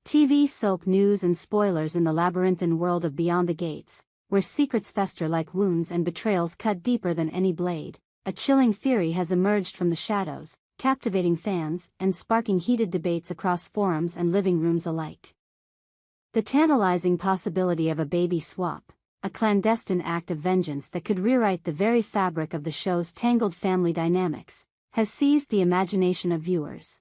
TV soap news and spoilers in the labyrinthine world of Beyond the Gates, where secrets fester like wounds and betrayals cut deeper than any blade. A chilling theory has emerged from the shadows, captivating fans and sparking heated debates across forums and living rooms alike. The tantalizing possibility of a baby swap, a clandestine act of vengeance that could rewrite the very fabric of the show's tangled family dynamics, has seized the imagination of viewers.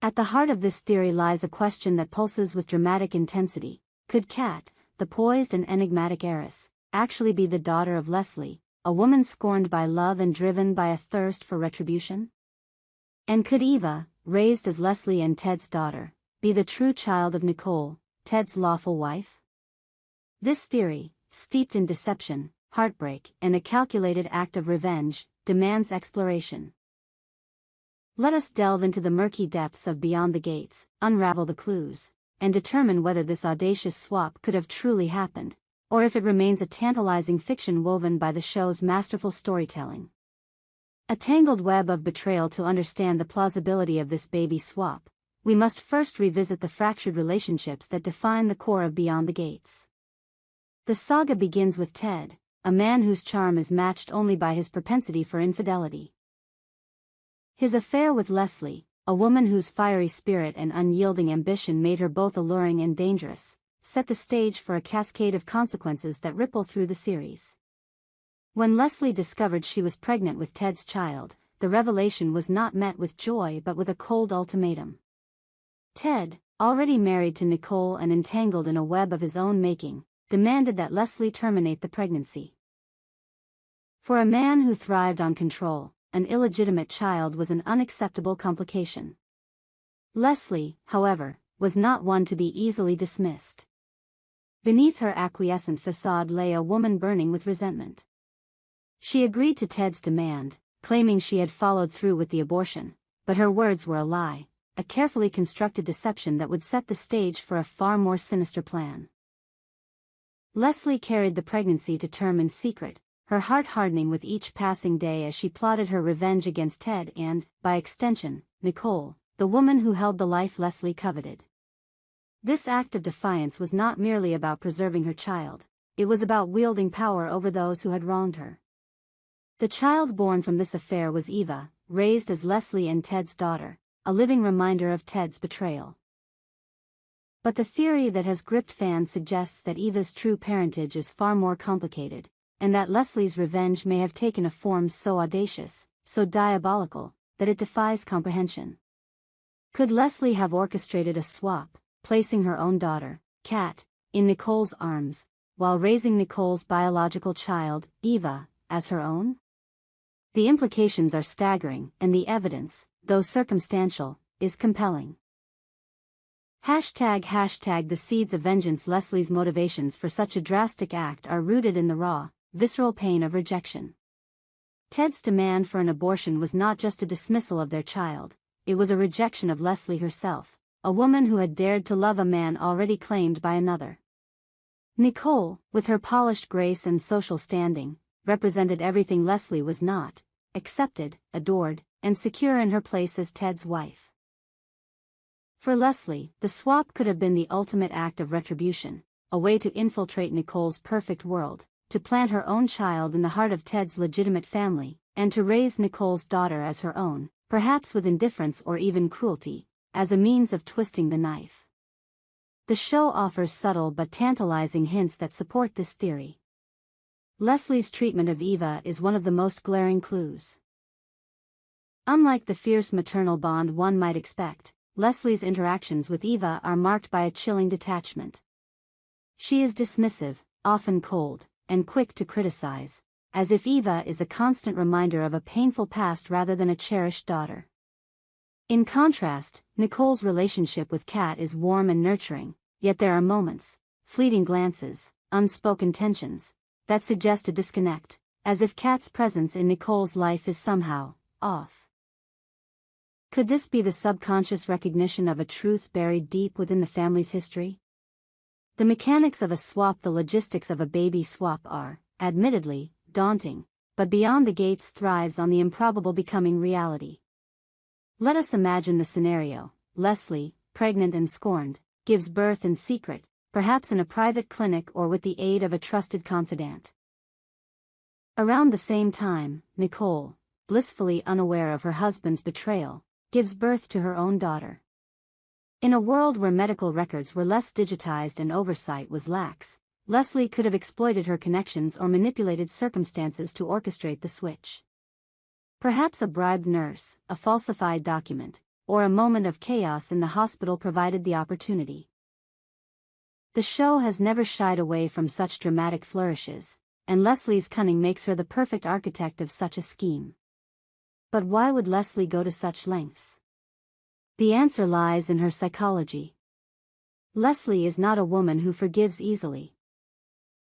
At the heart of this theory lies a question that pulses with dramatic intensity. Could Kat, the poised and enigmatic heiress, actually be the daughter of Leslie, a woman scorned by love and driven by a thirst for retribution? And could Eva, raised as Leslie and Ted's daughter, be the true child of Nicole, Ted's lawful wife? This theory, steeped in deception, heartbreak, and a calculated act of revenge, demands exploration. Let us delve into the murky depths of Beyond the Gates, unravel the clues, and determine whether this audacious swap could have truly happened, or if it remains a tantalizing fiction woven by the show's masterful storytelling. A tangled web of betrayal. To understand the plausibility of this baby swap, we must first revisit the fractured relationships that define the core of Beyond the Gates. The saga begins with Ted, a man whose charm is matched only by his propensity for infidelity. His affair with Leslie, a woman whose fiery spirit and unyielding ambition made her both alluring and dangerous, set the stage for a cascade of consequences that ripple through the series. When Leslie discovered she was pregnant with Ted's child, the revelation was not met with joy but with a cold ultimatum. Ted, already married to Nicole and entangled in a web of his own making, demanded that Leslie terminate the pregnancy. For a man who thrived on control, an illegitimate child was an unacceptable complication. Leslie, however, was not one to be easily dismissed. Beneath her acquiescent facade lay a woman burning with resentment. She agreed to Ted's demand, claiming she had followed through with the abortion, but her words were a lie, a carefully constructed deception that would set the stage for a far more sinister plan. Leslie carried the pregnancy to term in secret, her heart hardening with each passing day as she plotted her revenge against Ted and, by extension, Nicole, the woman who held the life Leslie coveted. This act of defiance was not merely about preserving her child, it was about wielding power over those who had wronged her. The child born from this affair was Eva, raised as Leslie and Ted's daughter, a living reminder of Ted's betrayal. But the theory that has gripped fans suggests that Eva's true parentage is far more complicated, and that Leslie's revenge may have taken a form so audacious, so diabolical, that it defies comprehension. Could Leslie have orchestrated a swap, placing her own daughter, Kat, in Nicole's arms, while raising Nicole's biological child, Eva, as her own? The implications are staggering, and the evidence, though circumstantial, is compelling. #The seeds of vengeance. Leslie's motivations for such a drastic act are rooted in the raw, visceral pain of rejection. Ted's demand for an abortion was not just a dismissal of their child, it was a rejection of Leslie herself, a woman who had dared to love a man already claimed by another. Nicole, with her polished grace and social standing, represented everything Leslie was not: accepted, adored, and secure in her place as Ted's wife. For Leslie, the swap could have been the ultimate act of retribution, a way to infiltrate Nicole's perfect world, to plant her own child in the heart of Ted's legitimate family, and to raise Nicole's daughter as her own, perhaps with indifference or even cruelty, as a means of twisting the knife. The show offers subtle but tantalizing hints that support this theory. Leslie's treatment of Eva is one of the most glaring clues. Unlike the fierce maternal bond one might expect, Leslie's interactions with Eva are marked by a chilling detachment. She is dismissive, often cold, and quick to criticize, as if Eva is a constant reminder of a painful past rather than a cherished daughter. In contrast, Nicole's relationship with Kat is warm and nurturing, yet there are moments, fleeting glances, unspoken tensions, that suggest a disconnect, as if Kat's presence in Nicole's life is somehow off. Could this be the subconscious recognition of a truth buried deep within the family's history? The mechanics of a swap, the logistics of a baby swap are, admittedly, daunting, but Beyond the Gates thrives on the improbable becoming reality. Let us imagine the scenario: Leslie, pregnant and scorned, gives birth in secret, perhaps in a private clinic or with the aid of a trusted confidant. Around the same time, Nicole, blissfully unaware of her husband's betrayal, gives birth to her own daughter. In a world where medical records were less digitized and oversight was lax, Leslie could have exploited her connections or manipulated circumstances to orchestrate the switch. Perhaps a bribed nurse, a falsified document, or a moment of chaos in the hospital provided the opportunity. The show has never shied away from such dramatic flourishes, and Leslie's cunning makes her the perfect architect of such a scheme. But why would Leslie go to such lengths? The answer lies in her psychology. Leslie is not a woman who forgives easily.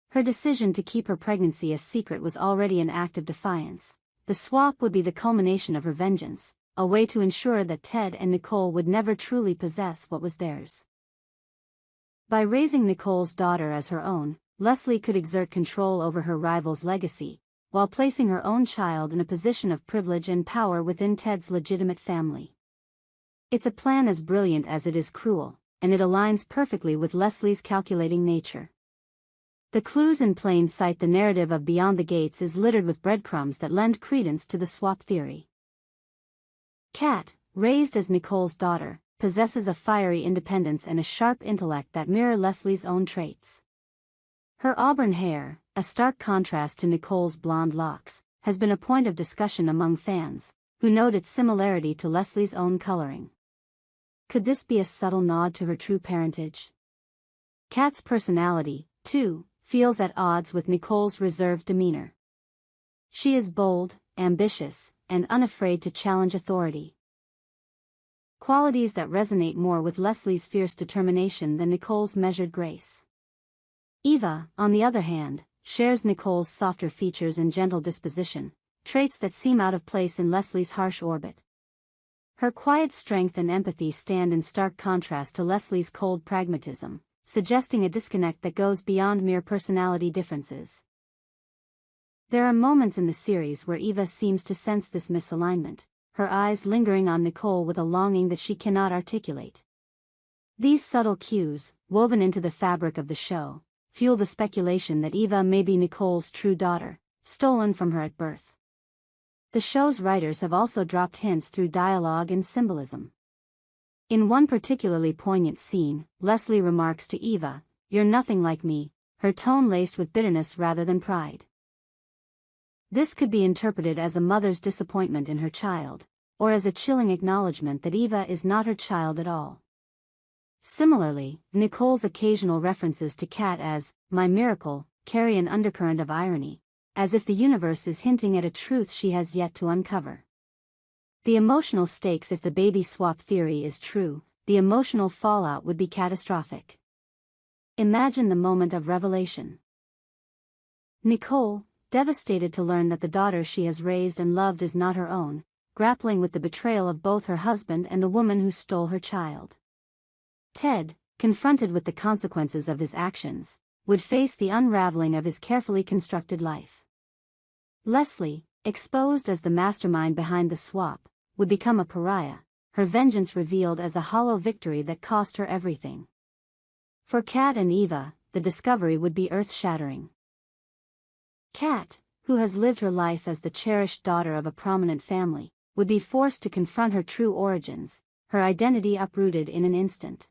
Her decision to keep her pregnancy a secret was already an act of defiance. The swap would be the culmination of her vengeance, a way to ensure that Ted and Nicole would never truly possess what was theirs. By raising Nicole's daughter as her own, Leslie could exert control over her rival's legacy, while placing her own child in a position of privilege and power within Ted's legitimate family. It's a plan as brilliant as it is cruel, and it aligns perfectly with Leslie's calculating nature. The clues in plain sight. The narrative of Beyond the Gates is littered with breadcrumbs that lend credence to the swap theory. Kat, raised as Nicole's daughter, possesses a fiery independence and a sharp intellect that mirror Leslie's own traits. Her auburn hair, a stark contrast to Nicole's blonde locks, has been a point of discussion among fans, who note its similarity to Leslie's own coloring. Could this be a subtle nod to her true parentage? Kat's personality, too, feels at odds with Nicole's reserved demeanor. She is bold, ambitious, and unafraid to challenge authority. Qualities that resonate more with Leslie's fierce determination than Nicole's measured grace. Eva, on the other hand, shares Nicole's softer features and gentle disposition, traits that seem out of place in Leslie's harsh orbit. Her quiet strength and empathy stand in stark contrast to Leslie's cold pragmatism, suggesting a disconnect that goes beyond mere personality differences. There are moments in the series where Eva seems to sense this misalignment, her eyes lingering on Nicole with a longing that she cannot articulate. These subtle cues, woven into the fabric of the show, fuel the speculation that Eva may be Nicole's true daughter, stolen from her at birth. The show's writers have also dropped hints through dialogue and symbolism. In one particularly poignant scene, Leslie remarks to Eva, "You're nothing like me," her tone laced with bitterness rather than pride. This could be interpreted as a mother's disappointment in her child, or as a chilling acknowledgement that Eva is not her child at all. Similarly, Nicole's occasional references to Kat as "my miracle" carry an undercurrent of irony, as if the universe is hinting at a truth she has yet to uncover. The emotional stakes. If the baby swap theory is true, the emotional fallout would be catastrophic. Imagine the moment of revelation. Nicole, devastated to learn that the daughter she has raised and loved is not her own, grappling with the betrayal of both her husband and the woman who stole her child. Ted, confronted with the consequences of his actions, would face the unraveling of his carefully constructed life. Leslie, exposed as the mastermind behind the swap, would become a pariah, her vengeance revealed as a hollow victory that cost her everything. For Kat and Eva, the discovery would be earth-shattering. Kat, who has lived her life as the cherished daughter of a prominent family, would be forced to confront her true origins, her identity uprooted in an instant.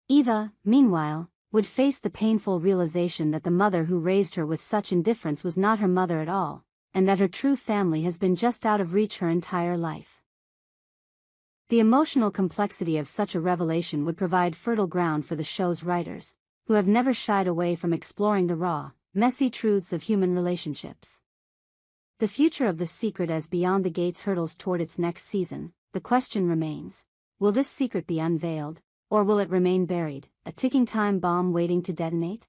Eva, meanwhile, would face the painful realization that the mother who raised her with such indifference was not her mother at all, and that her true family has been just out of reach her entire life. The emotional complexity of such a revelation would provide fertile ground for the show's writers, who have never shied away from exploring the raw, messy truths of human relationships. The future of The Secret as Beyond the Gates hurtles toward its next season, the question remains, will this secret be unveiled, or will it remain buried, a ticking time bomb waiting to detonate?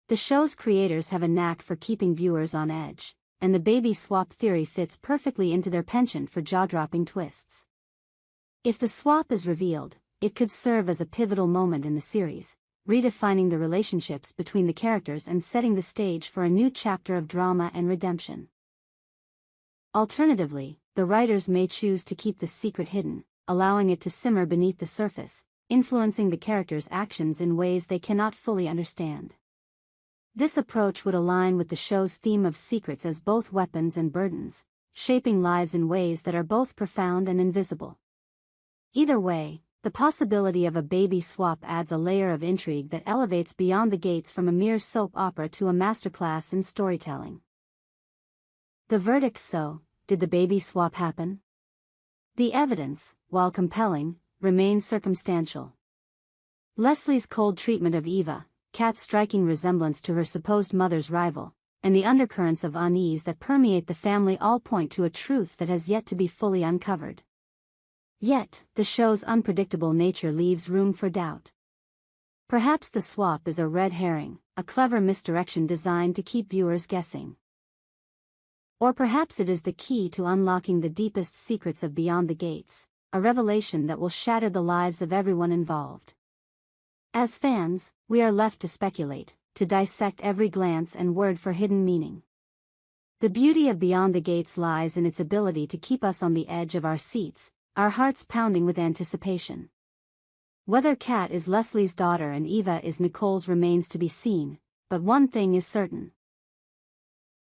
The show's creators have a knack for keeping viewers on edge, and the baby swap theory fits perfectly into their penchant for jaw-dropping twists. If the swap is revealed, it could serve as a pivotal moment in the series, redefining the relationships between the characters and setting the stage for a new chapter of drama and redemption. Alternatively, the writers may choose to keep the secret hidden, allowing it to simmer beneath the surface, influencing the characters' actions in ways they cannot fully understand. This approach would align with the show's theme of secrets as both weapons and burdens, shaping lives in ways that are both profound and invisible. Either way, the possibility of a baby swap adds a layer of intrigue that elevates Beyond the Gates from a mere soap opera to a masterclass in storytelling. The verdict: so, did the baby swap happen? The evidence, while compelling, remains circumstantial. Leslie's cold treatment of Eva, Kat's striking resemblance to her supposed mother's rival, and the undercurrents of unease that permeate the family all point to a truth that has yet to be fully uncovered. Yet, the show's unpredictable nature leaves room for doubt. Perhaps the swap is a red herring, a clever misdirection designed to keep viewers guessing. Or perhaps it is the key to unlocking the deepest secrets of Beyond the Gates, a revelation that will shatter the lives of everyone involved. As fans, we are left to speculate, to dissect every glance and word for hidden meaning. The beauty of Beyond the Gates lies in its ability to keep us on the edge of our seats, our hearts pounding with anticipation. Whether Kat is Leslie's daughter and Eva is Nicole's remains to be seen, but one thing is certain.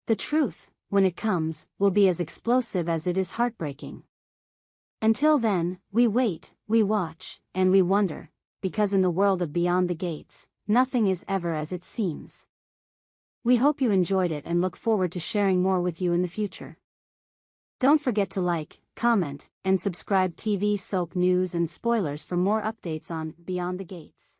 The truth, when it comes, will be as explosive as it is heartbreaking. Until then, we wait, we watch, and we wonder, because in the world of Beyond the Gates, nothing is ever as it seems. We hope you enjoyed it and look forward to sharing more with you in the future. Don't forget to like, comment, and subscribe. TV soap news and spoilers for more updates on Beyond the Gates.